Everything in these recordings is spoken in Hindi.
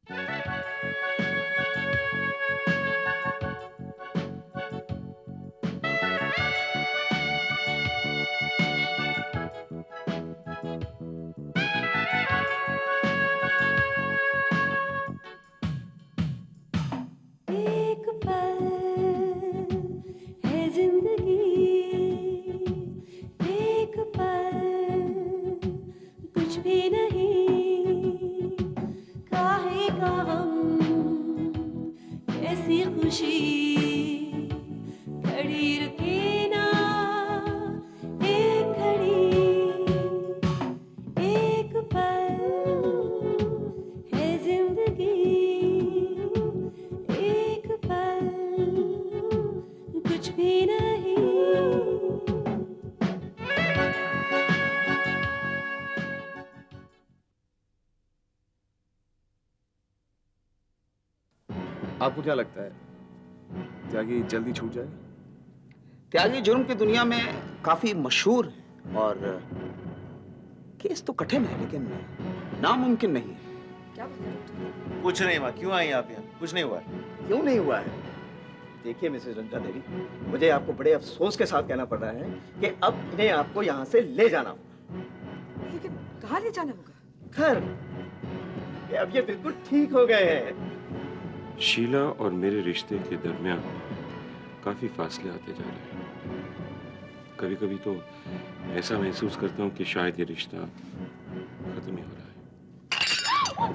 एक पल है जिंदगी, एक पल कुछ भी नहीं, काहे का हम कैसी खुशी खड़ी रुके ना एक घड़ी, एक पल है जिंदगी, एक पल कुछ भी नहीं। आपको क्या लगता है त्यागी जल्दी छूट जाए? त्यागी जुर्म की दुनिया में काफी मशहूर है और केस तो कठिन है लेकिन नामुमकिन नहीं है। क्या बता रहे हो तुम? कुछ नहीं हुआ। क्यों आई आप यहाँ? कुछ नहीं हुआ। क्यों नहीं हुआ है? देखिए मिसेस रंका देवी, मुझे आपको बड़े अफसोस के साथ कहना पड़ रहा है कि अब इन्हें आपको यहाँ से ले जाना होगा। लेकिन कहाँ ले जाना होगा? घर। अब ये बिल्कुल ठीक हो गए हैं। शीला और मेरे रिश्ते के दरमियान काफी फासले आते जा रहे हैं। कभी कभी तो ऐसा महसूस करता हूँ कि शायद ये रिश्ता खत्म ही हो रहा है।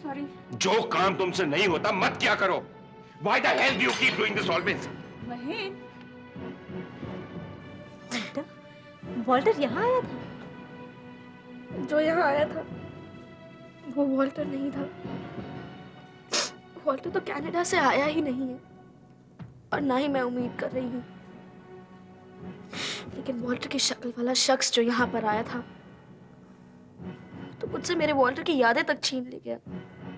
सॉरी। जो काम तुमसे नहीं होता मत क्या करो। Why the hell do you keep doing this always? Mahesh, Walter यहाँ आया था? जो यहाँ आया था वो वॉल्टर नहीं था। वॉल्टर तो कनाडा से आया ही नहीं है और ना ही मैं उम्मीद कर रही हूँ। लेकिन वॉल्टर की शक्ल वाला शख्स जो यहाँ पर आया था तो मुझसे मेरे वॉल्टर की यादें तक छीन ले गया।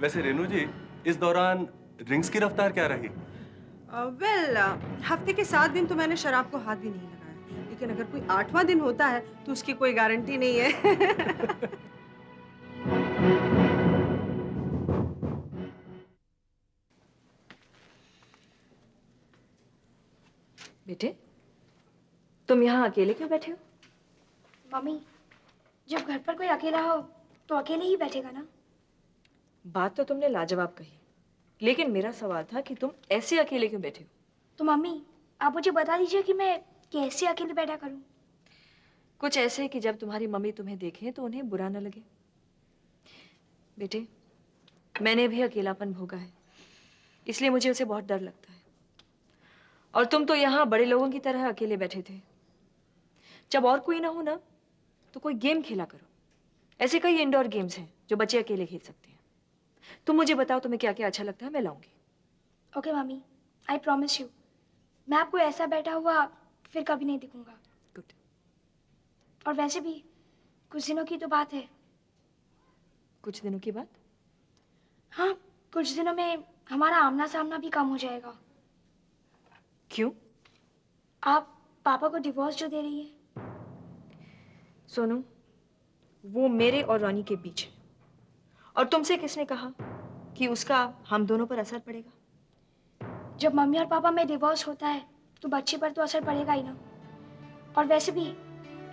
वैसे रेनू जी, इस दौरान ड्रिंक्स की रफ्तार क्या रही? हफ्ते के 7 दिन तो मैंने शराब को हाथ भी नहीं लगाया, लेकिन अगर कोई 8वां दिन होता है तो उसकी कोई गारंटी नहीं है। बेटे, तुम यहाँ अकेले क्यों बैठे हो? मम्मी, जब घर पर कोई अकेला हो तो अकेले ही बैठेगा ना। बात तो तुमने लाजवाब कही, लेकिन मेरा सवाल था कि तुम ऐसे अकेले क्यों बैठे हो? तो मम्मी, आप मुझे बता दीजिए कि मैं कैसे अकेले बैठा करूं। कुछ ऐसे कि जब तुम्हारी मम्मी तुम्हें देखें तो उन्हें बुरा न लगे। बेटे, मैंने भी अकेलापन भोगा है, इसलिए मुझे उसे बहुत डर लगता है। और तुम तो यहाँ बड़े लोगों की तरह अकेले बैठे थे। जब और कोई ना हो ना तो कोई गेम खेला करो। ऐसे कई इंडोर गेम्स हैं जो बच्चे अकेले खेल सकते हैं। तुम मुझे बताओ तुम्हें क्या क्या अच्छा लगता है, मैं लाऊंगी। Okay mummy, I promise you. मैं आपको ऐसा बैठा हुआ फिर कभी नहीं दिखूंगा। गुड। और वैसे भी कुछ दिनों की तो बात है। कुछ दिनों की बात? हाँ, कुछ दिनों में हमारा आमना सामना भी कम हो जाएगा। क्यों? आप पापा को डिवोर्स जो दे रही है। सोनू, वो मेरे और रानी के बीच है, और तुमसे किसने कहा कि उसका हम दोनों पर असर पड़ेगा? जब मम्मी और पापा में डिवोर्स होता है तो बच्चे पर तो असर पड़ेगा ही ना। और वैसे भी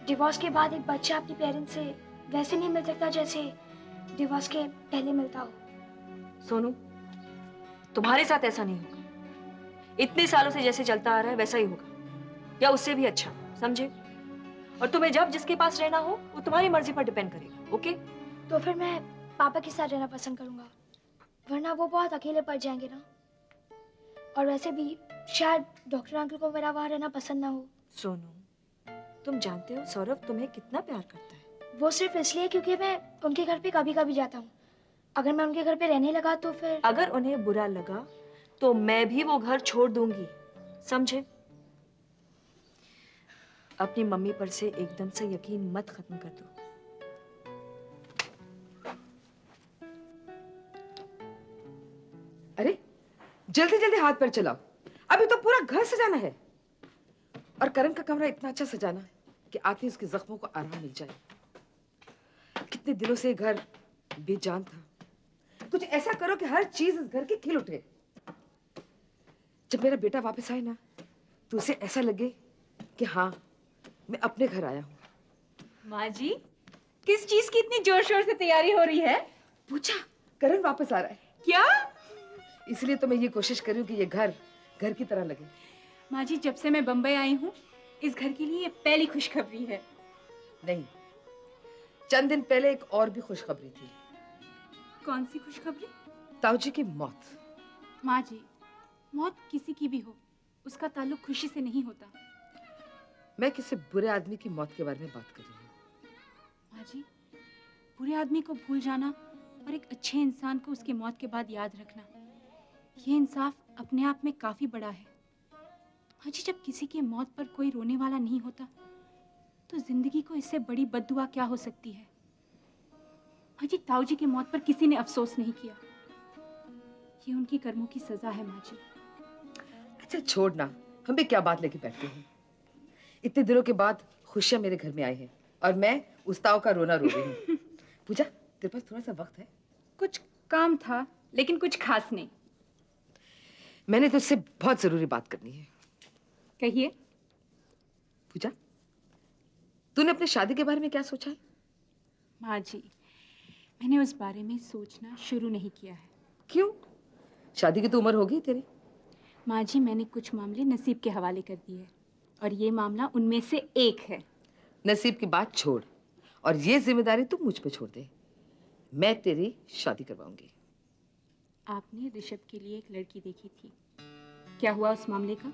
डिवोर्स के बाद एक बच्चा अपने पेरेंट्स से वैसे नहीं मिल सकता जैसे डिवोर्स के पहले मिलता हो। सोनू, तुम्हारे साथ ऐसा नहीं होगा। इतने सालों से जैसे चलता आ रहा है वैसा ही होगा, या उससे भी अच्छा, समझे? और तुम्हें जब जिसके पास रहना हो वो तुम्हारी मर्जी पर डिपेंड करेगा। ओके? तो फिर मैं पापा के साथ रहना पसंद करूंगा, वरना वो बहुत अकेले पड़ जाएंगे ना। और वैसे भी शायद डॉक्टर अंकल को मेरा वहां रहना पसंद ना हो। सोनू, तुम जानते हो सौरभ तुम्हें कितना प्यार करता है। वो सिर्फ इसलिए क्योंकि मैं उनके घर पे कभी कभी जाता हूँ। अगर मैं उनके घर पे रहने लगा तो फिर अगर उन्हें बुरा लगा तो मैं भी वो घर छोड़ दूंगी, समझे? अपनी मम्मी पर से एकदम से यकीन मत खत्म कर दो। अरे जल्दी जल्दी हाथ पैर चलाओ, अभी तो पूरा घर सजाना है। और करण का कमरा इतना अच्छा सजाना है कि आते ही उसके जख्मों को आराम मिल जाए। कितने दिनों से घर बेजान था, कुछ ऐसा करो कि हर चीज इस घर की खिल उठे। जब मेरा बेटा वापस आए ना तो उसे ऐसा लगे कि हाँ, मैं अपने घर आया हूँ। माँ जी, किस चीज की इतनी जोर शोर से तैयारी हो रही है? पूछा, करण वापस आ रहा है। क्या? इसलिए तो मैं ये कोशिश कर रही हूँ कि ये घर घर की तरह लगे। माँ जी, जब से मैं बम्बई आई हूँ इस घर के लिए ये पहली खुशखबरी है। नहीं, चंद दिन पहले एक और भी खुशखबरी थी। कौन सी खुशखबरी? ताऊ जी की मौत। माँ जी, मौत किसी की भी हो, उसका ताल्लुक खुशी से नहीं होता। मैं किसी बुरे आदमी की मौत के बारे में बात कर रही हूँ। माँ जी, बुरे आदमी को भूल जाना और एक अच्छे इंसान को उसकी मौत के बाद याद रखना, ये इंसाफ अपने आप में काफी बड़ा है। माँ जी, जब किसी की मौत पर कोई रोने वाला नहीं होता तो जिंदगी को इससे बड़ी बद्दुआ क्या हो सकती है। माँ जी, ताऊ जी की मौत पर किसी ने अफसोस नहीं किया, ये उनकी कर्मों की सजा है। माँ जी, अच्छा छोड़ ना, हम भी क्या बात लेके बैठते हैं। इतने दिनों के बाद खुशियां मेरे घर में आई हैं और मैं उस ताऊ का रोना रो रही हूँ। पूजा, तेरे पास थोड़ा सा वक्त है? कुछ काम था लेकिन कुछ खास नहीं। मैंने तुझसे बहुत जरूरी बात करनी है। कहिए। पूजा, तूने अपनी शादी के बारे में क्या सोचा है? माँ जी, मैंने उस बारे में सोचना शुरू नहीं किया है। क्यों? शादी की तो उम्र होगी तेरी। माँ जी, मैंने कुछ मामले नसीब के हवाले कर दिए और ये मामला उनमें से एक है। नसीब की बात छोड़ और ये जिम्मेदारी तू मुझ पे छोड़ दे। मैं तेरी शादी करवाऊंगी। आपने ऋषभ के लिए एक लड़की देखी थी, क्या हुआ उस मामले का?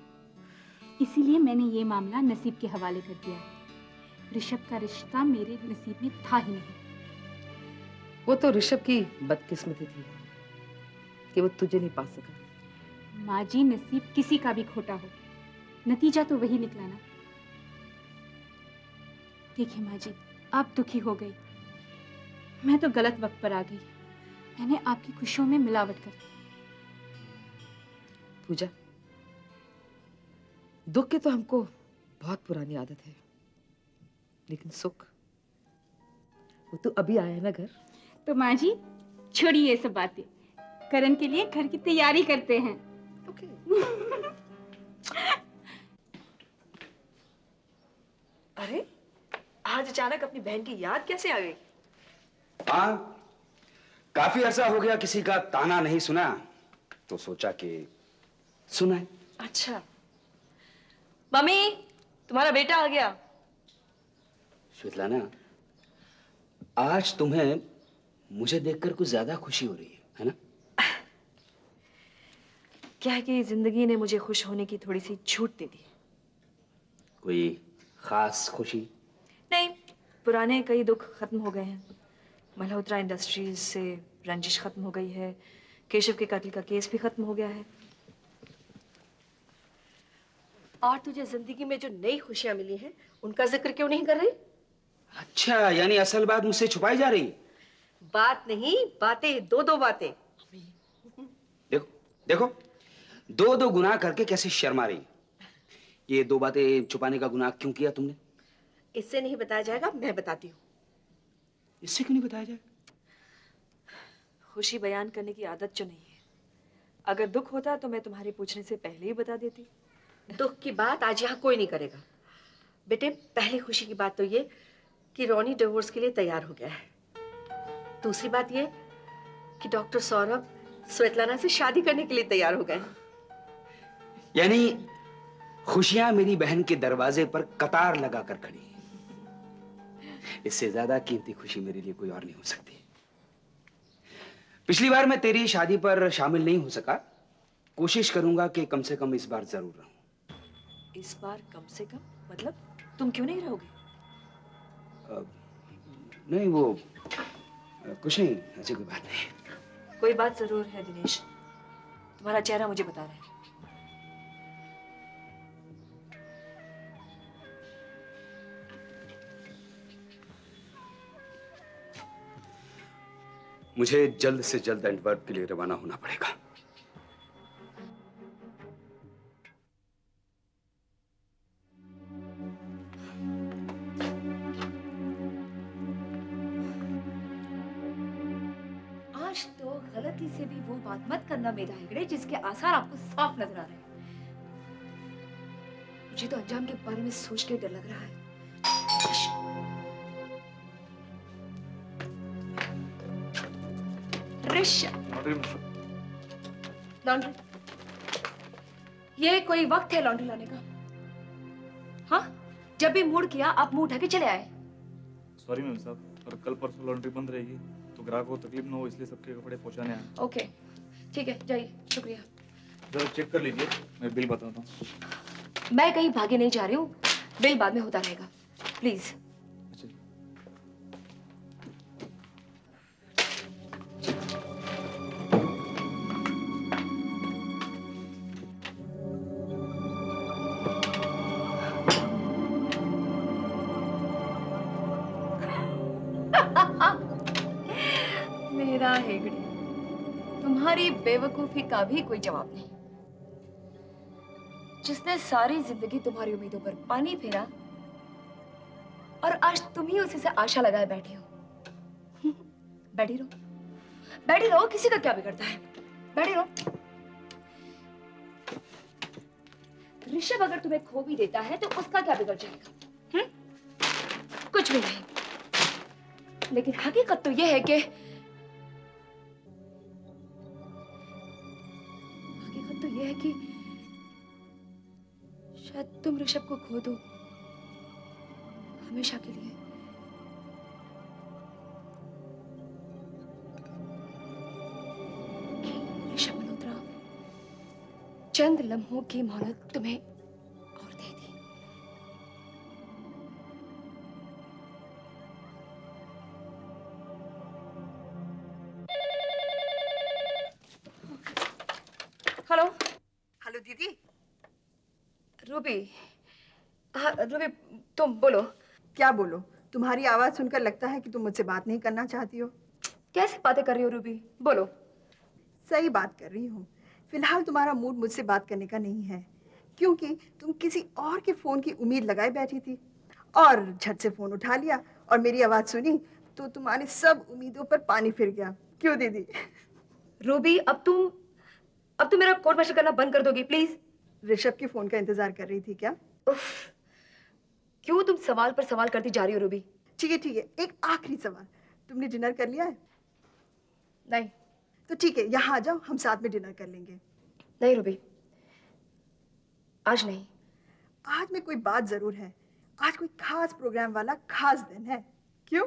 इसीलिए मैंने ये मामला नसीब के हवाले कर दिया है। ऋषभ का रिश्ता मेरे नसीब में था ही नहीं। वो तो ऋषभ की बदकिस्मती थी कि वो तुझे नहीं पा सका। माँ जी, नसीब किसी का भी खोटा हो, नतीजा तो वही निकला ना। देखिए माँ जी, आप दुखी हो गई, मैं तो गलत वक्त पर आ गई। मैंने आपकी खुशियों में मिलावट कर दी। पूजा, दुख की तो हमको बहुत पुरानी आदत है, लेकिन सुख, वो तो अभी आया है ना घर। तो माँ जी, छोड़िए ये सब बातें, करण के लिए घर की तैयारी करते हैं। ओके। अरे, आज अचानक अपनी बहन की याद कैसे आ गई? हाँ, काफी अरसा हो गया किसी का ताना नहीं सुना, तो सोचा कि सुनाए। अच्छा, मम्मी, तुम्हारा बेटा आ गया। श्वेतलाना, आज तुम्हें मुझे देखकर कुछ ज्यादा खुशी हो रही है ना? क्या है कि जिंदगी ने मुझे खुश होने की थोड़ी सी छूट दे दी। कोई खास खुशी? नहीं, पुराने कई दुख खत्म हो गए हैं। मल्होत्रा इंडस्ट्रीज से रंजिश खत्म हो गई है, केशव के कत्ल का केस भी खत्म हो गया है। और तुझे जिंदगी में जो नई खुशियां मिली हैं, उनका जिक्र क्यों नहीं कर रही? अच्छा, यानी असल बात मुझसे छुपाई जा रही है? बात नहीं, बातें, दो दो बातें। देखो देखो, दो दो गुनाह करके कैसे शर्मा रही। ये दो बातें छुपाने का गुनाह क्यों किया तुमने? इससे नहीं बताया जाएगा, मैं बताती हूँ। इससे क्यों नहीं बताया जाए? खुशी बयान करने की आदत जो नहीं है। अगर दुख होता तो मैं तुम्हारे पूछने से पहले ही बता देती। दुख की बात आज यहाँ कोई नहीं करेगा। बेटे, पहली खुशी की बात तो ये कि रोनी डिवोर्स के लिए तैयार हो गया है। दूसरी बात ये कि डॉक्टर सौरभ स्वेतलाना से शादी करने के लिए तैयार हो गए। यानी खुशियां मेरी बहन के दरवाजे पर कतार लगाकर खड़ी हैं। इससे ज्यादा कीमती खुशी मेरे लिए कोई और नहीं हो सकती। पिछली बार मैं तेरी शादी पर शामिल नहीं हो सका, कोशिश करूंगा कि कम से कम इस बार जरूर रहूं। इस बार कम से कम मतलब? तुम क्यों नहीं रहोगे? नहीं, वो कुछ नहीं, ऐसी कोई बात नहीं। कोई बात जरूर है दिनेश, तुम्हारा चेहरा मुझे बता रहा है। मुझे जल्द से जल्द एंटवर्प के लिए रवाना होना पड़ेगा। आज तो गलती से भी वो बात मत करना मेधा हेगड़े जिसके आसार आपको साफ नजर आ रहे हैं। मुझे तो अंजाम के बारे में सोच के डर लग रहा है। ऋषभ, लॉन्ड्री। ये कोई वक्त है लॉन्ड्री लाने का? हाँ, जब भी मूड किया आप मुंह उठा के चले आए। सॉरी मैम साहब, और कल परसों लॉन्ड्री बंद रहेगी तो ग्राहक को तकलीफ ना हो, इसलिए सबके कपड़े पहुंचाने आए। ओके, ठीक है, जाइए। शुक्रिया। जरा चेक कर लीजिए, मैं बिल बताता हूँ। मैं कहीं भागे नहीं जा रही हूँ, बिल बाद में होता रहेगा, प्लीज। अच्छा। मेरा हेगड़े, तुम्हारी बेवकूफी का भी कोई जवाब नहीं। जिसने सारी जिंदगी तुम्हारी उम्मीदों पर पानी फेरा और आज तुम ही उसी से आशा लगाए बैठी हो। बैठी रहो, बैठी रहो, किसी का क्या बिगड़ता है, बैठी रहो। ऋषभ अगर तुम्हें खो भी देता है तो उसका क्या बिगड़ जाएगा? कुछ भी नहीं। लेकिन हकीकत तो यह है कि शायद तुम ऋषभ को खो दो हमेशा के लिए। ऋषभ मल्होत्रा, चंद लम्हों की मोहलत तुम्हें और दे दी। हेलो। हेलो दीदी। रूबी, हाँ रूबी, तुम बोलो। क्या बोलो? तुम्हारी आवाज सुनकर लगता है कि तुम मुझसे बात नहीं करना चाहती हो। कैसी बातें कर रही हो रूबी, बोलो। सही बात कर रही हूँ। फिलहाल तुम्हारा मूड मुझसे बात करने का नहीं है, क्योंकि तुम किसी और के फोन की उम्मीद लगाए बैठी थी और झट से फोन उठा लिया और मेरी आवाज सुनी तो तुम्हारी सब उम्मीदों पर पानी फिर गया। क्यों दीदी? रूबी, अब तुम मेरा कोर्ट मार्शल करना बंद कर दोगी प्लीज? ऋषभ के फोन का इंतजार कर रही थी क्या? उफ, क्यों तुम सवाल पर सवाल करती जा रही हो रूबी? ठीक है, एक आखिरी सवाल। तुमने डिनर कर लिया है? नहीं। तो ठीक है, यहाँ आ जाओ, हम साथ में डिनर कर लेंगे। नहीं रूबी, आज नहीं। आज में कोई बात जरूर है। आज कोई खास प्रोग्राम वाला खास दिन है। क्यों?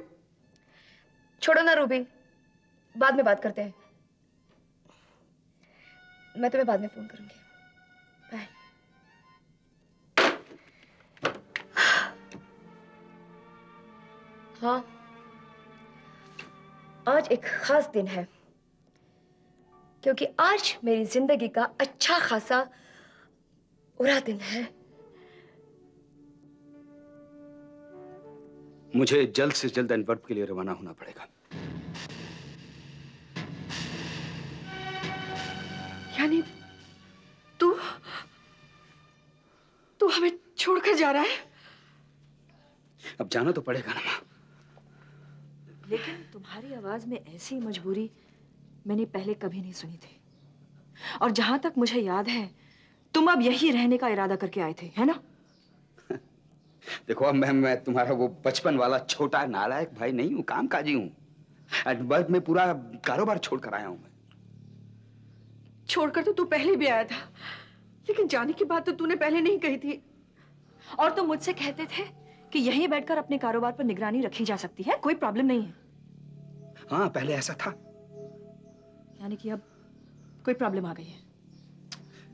छोड़ो ना रूबी, बाद में बात करते हैं। मैं तुम्हें बाद में फोन करूंगी। बाय। हाँ, आज एक खास दिन है, क्योंकि आज मेरी जिंदगी का अच्छा खासा बुरा दिन है। मुझे जल्द से जल्द एंटवर्प के लिए रवाना होना पड़ेगा। यानी तू हमें छोड़कर जा रहा है? अब जाना तो पड़ेगा ना माँ। लेकिन तुम्हारी आवाज में ऐसी मजबूरी मैंने पहले कभी नहीं सुनी थी। और जहां तक मुझे याद है, तुम अब यही रहने का इरादा करके आए थे, है ना? देखो अब मैं तुम्हारा वो बचपन वाला छोटा नालायक भाई नहीं हूँ, कामकाजी हूँ। एडवर्ब में पूरा कारोबार छोड़कर आया हूँ मैं। छोड़कर तो तू पहले भी आया था, लेकिन जाने की बात तो तूने पहले नहीं कही थी। और तुम मुझसे कहते थे कि यहीं बैठकर अपने कारोबार पर निगरानी रखी जा सकती है, कोई प्रॉब्लम नहीं है। हाँ, पहले ऐसा था। यानी कि अब कोई प्रॉब्लम आ गई है?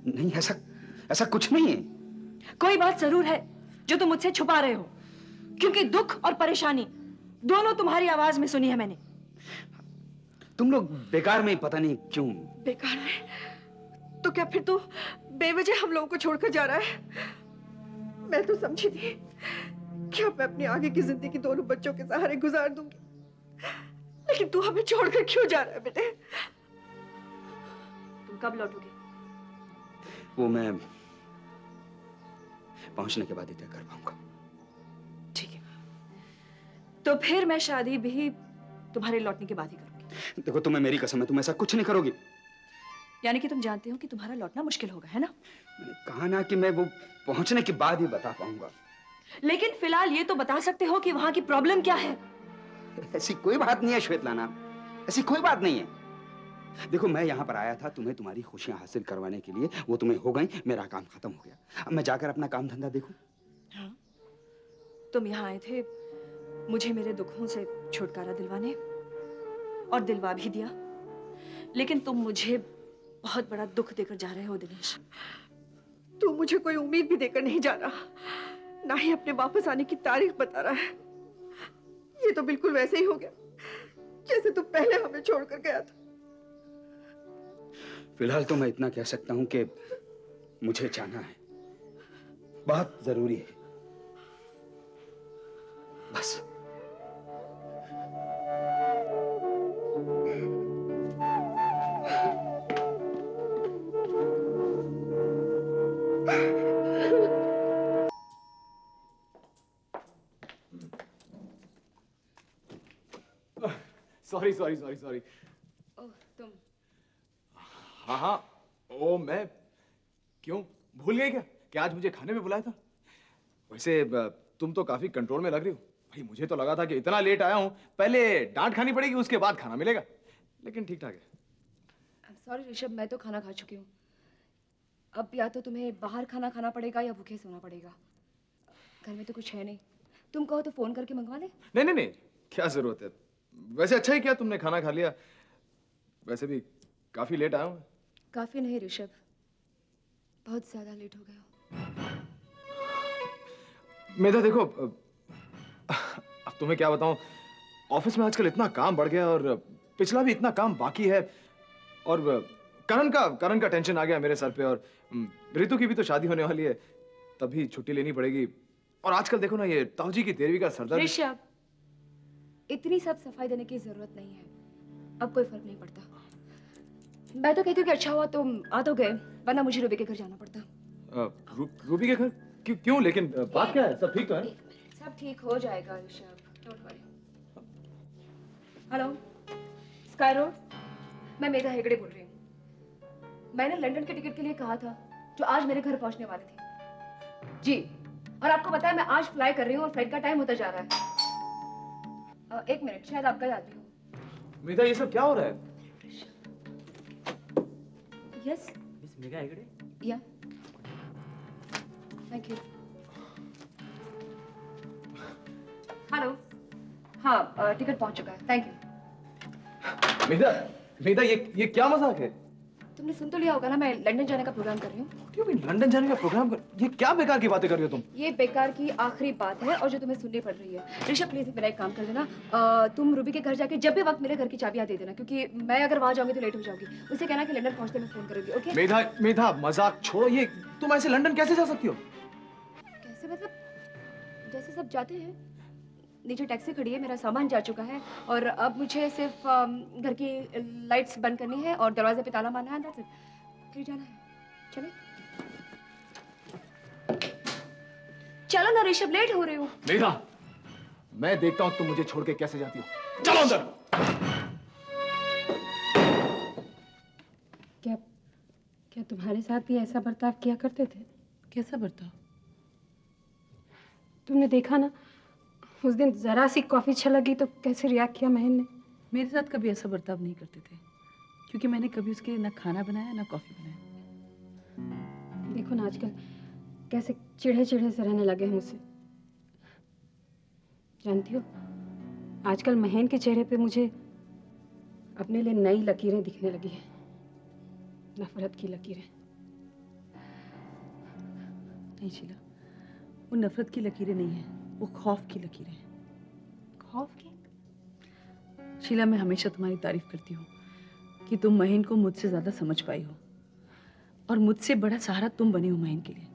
नहीं, ऐसा कुछ नहीं है। कोई बात जरूर है जो तुम मुझसे छुपा रहे हो, क्योंकि दुख और परेशानी दोनों तुम्हारी आवाज में सुनी है मैंने। तुम लोग बेकार में पता नहीं क्यों। बेकार में? तो क्या फिर तू बेवजह हम लोगों को छोड़कर जा रहा है? मैं तो समझी थी कि अब मैं अपनी आगे की जिंदगी दोनों बच्चों के सहारे गुजार दूंगी, लेकिन तू हमें छोड़कर क्यों जा रहा है बेटे? तुम कब लौटोगे? वो मैं पहुंचने के बाद ही तय कर पाऊंगा। ठीक है, तो फिर मैं शादी भी तुम्हारे लौटने के बाद ही करूंगी। देखो तुम्हें मेरी कसम है, तुम ऐसा कुछ नहीं करोगी। यानी कि तुम जानते हो कि तुम्हारा लौटना मुश्किल होगा, है ना? मैंने कहा ना कि मैं वो पहुंचने के बाद ही बता पाऊंगा। लेकिन फिलहाल ये तो बता सकते हो कि वहां की प्रॉब्लम क्या है। ऐसी कोई बात नहीं है श्वेतलाना, ऐसी कोई बात नहीं है। देखो मैं यहाँ पर आया था तुम्हें तुम्हारी खुशियां हासिल करवाने के लिए, वो तुम्हें हो गई, मेरा काम खत्म हो गया। अब मैं जाकर अपना काम धंधा देखूं। हाँ, तुम यहाँ आए थे मुझे मेरे दुखों से छुटकारा दिलवाने, और दिलवा भी दिया। लेकिन तुम मुझे बहुत बड़ा दुख देकर जा रहे हो दिनेश। तू मुझे कोई उम्मीद भी देकर नहीं जा रहा, ना ही अपने वापस आने की तारीख बता रहा है। ये तो बिल्कुल वैसे ही हो गया जैसे तू पहले हमें छोड़कर गया था। फिलहाल तो मैं इतना कह सकता हूं कि मुझे जाना है, बहुत जरूरी है, बस। Sorry sorry sorry sorry. Oh तुम। हाँ हाँ, ओ मैं क्यों भूल गई क्या कि आज मुझे खाने में बुलाया था? वैसे तुम तो काफी कंट्रोल में लग रही हो भाई। मुझे तो लगा था कि इतना लेट आया हूँ, पहले डांट खानी पड़ेगी, उसके बाद खाना मिलेगा, लेकिन ठीक ठाक है। सॉरी ऋषभ, मैं तो खाना खा चुकी हूँ। अब या तो तुम्हें बाहर खाना खाना पड़ेगा या भूखे सोना पड़ेगा। घर में तो कुछ है नहीं, तुम कहो तो फोन करके मंगवा ले। नहीं नहीं नहीं, क्या जरूरत है। वैसे अच्छा ही किया तुमने खाना खा लिया, वैसे भी काफी लेट आया हूँ। काफी नहीं ऋषभ, बहुत ज्यादा लेट हो गया। मेधा देखो, अब तुम्हें क्या बताऊं, ऑफिस में आजकल इतना काम बढ़ गया और पिछला भी इतना काम बाकी है, और करण का टेंशन आ गया मेरे सर पे, और ऋतु की भी तो शादी होने वाली है, तभी छुट्टी लेनी पड़ेगी। और आजकल देखो ना, ये ताऊजी की 13वीं का सरदर्द। ऋषभ, इतनी सब सफाई देने की जरूरत नहीं है, अब कोई फर्क नहीं पड़ता। मैं तो कहती हूँ कि अच्छा हुआ तुम आ तो गए, वरना मुझे रूबी के घर जाना पड़ता। रूबी के घर क्यों? लेकिन बात क्या है? सब ठीक तो है? सब ठीक हो जाएगा Rishabh, don't worry. Hello, sky road, मैं मेधा हेगड़े बोल रही हूँ। मैंने लंदन के टिकट के लिए कहा था, जो आज मेरे घर पहुंचने वाले थे। जी, और आपको पता है मैं आज फ्लाई कर रही हूँ और फ्लाइट का टाइम होता जा रहा है। एक मिनट, शायद आपका याद भी हो। मेधा, ये सब क्या हो रहा है? Yes miss Megha Hegde? या, थैंक यू। हेलो, हाँ टिकट पहुंच चुका है, थैंक यू। मेधा, ये क्या मजाक है? तुमने सुन तो लिया होगा ना, मैं लंदन जाने का प्रोग्राम कर रही हूँ। क्यों लंदन जाने का प्रोग्राम कर? ये क्या बेकार की बातें कर रही हो तुम? ये बेकार की आखिरी बात है और जो तुम्हें सुननी पड़ रही है। ऋषभ प्लीज मेरा एक काम कर देना, तुम रूबी के घर जाके जब भी वक्त मिले घर की चाबियां दे देना, क्योंकि मैं अगर वहां जाऊंगी तो लेट हो जाऊंगी। उसे कहना कि लंदन पहुंचते मैं फोन करूंगी, ओके? मेधा मजाक छोड़ो, ये तुम ऐसे लंदन कैसे जा सकती हो? कैसे मतलब? जैसे सब जाते हैं। नीचे टैक्सी खड़ी है, मेरा सामान जा चुका है और अब मुझे सिर्फ घर की लाइट्स बंद करनी है और दरवाजे पे ताला मारना है, that's it। फिर जाना है, चले? चलो ना ऋषभ, लेट हो रही हूँ। मेधा, मैं देखता हूँ तुम मुझे छोड़ के कैसे जाती हो। चलो अंदर। क्या तुम्हारे साथ भी ऐसा बर्ताव किया करते थे? कैसा बर्ताव? तुमने देखा ना, उस दिन जरा सी कॉफी छलक गई तो कैसे रिएक्ट किया महन ने। मेरे साथ कभी ऐसा बर्ताव नहीं करते थे, क्योंकि मैंने कभी उसके लिए ना खाना बनाया ना कॉफी बनाया। देखो ना आजकल कैसे चिढ़े चिढ़े से रहने लगे हैं मुझसे। जानती हो, आजकल महन के चेहरे पे मुझे अपने लिए नई लकीरें दिखने लगी हैं, नफरत की लकीरें। नहीं शीला, वो नफरत की लकीरें नहीं हैं, वो खौफ की लकीरें हैं। खौफ की? शीला, मैं हमेशा तुम्हारी तारीफ करती हूँ कि तुम महीन को मुझसे ज्यादा समझ पाई हो, और मुझसे बड़ा सहारा तुम बनी हो महीन के लिए,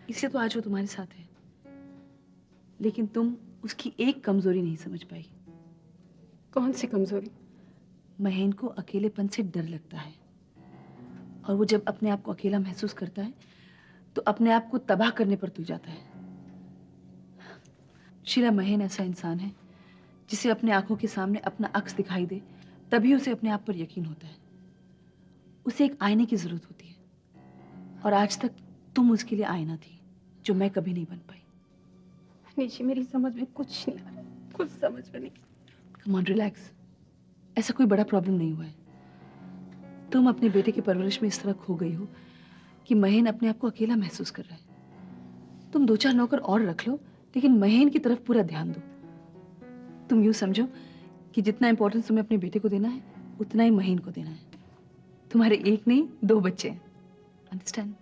इसलिए तो आज वो तुम्हारे साथ है। लेकिन तुम उसकी एक कमजोरी नहीं समझ पाई। कौन सी कमजोरी? महीन को अकेलेपन से डर लगता है, और वो जब अपने आप को अकेला महसूस करता है तो अपने आप को तबाह करने पर तुल जाता है। शीला, महीन ऐसा इंसान है जिसे अपने आंखों के सामने अपना अक्स दिखाई दे तभी उसे अपने आप पर यकीन होता है। उसे एक आईने की जरूरत होती है, और आज तक तुम उसके लिए आईना थी, जो मैं कभी नहीं बन पाई। निशी, मेरी समझ में कुछ नहीं आ रहा, कुछ समझ में नहीं। Come on, relax. ऐसा कोई बड़ा प्रॉब्लम नहीं हुआ है। तुम अपने बेटे की परवरिश में इस तरह खो गई हो कि महेन अपने आप को अकेला महसूस कर रहा है। तुम 2-4 नौकर और रख लो, लेकिन महेन की तरफ पूरा ध्यान दो। तुम यूं समझो कि जितना इंपॉर्टेंस तुम्हें अपने बेटे को देना है, उतना ही महेन को देना है। तुम्हारे एक नहीं 2 बच्चे हैं। अंडरस्टैंड?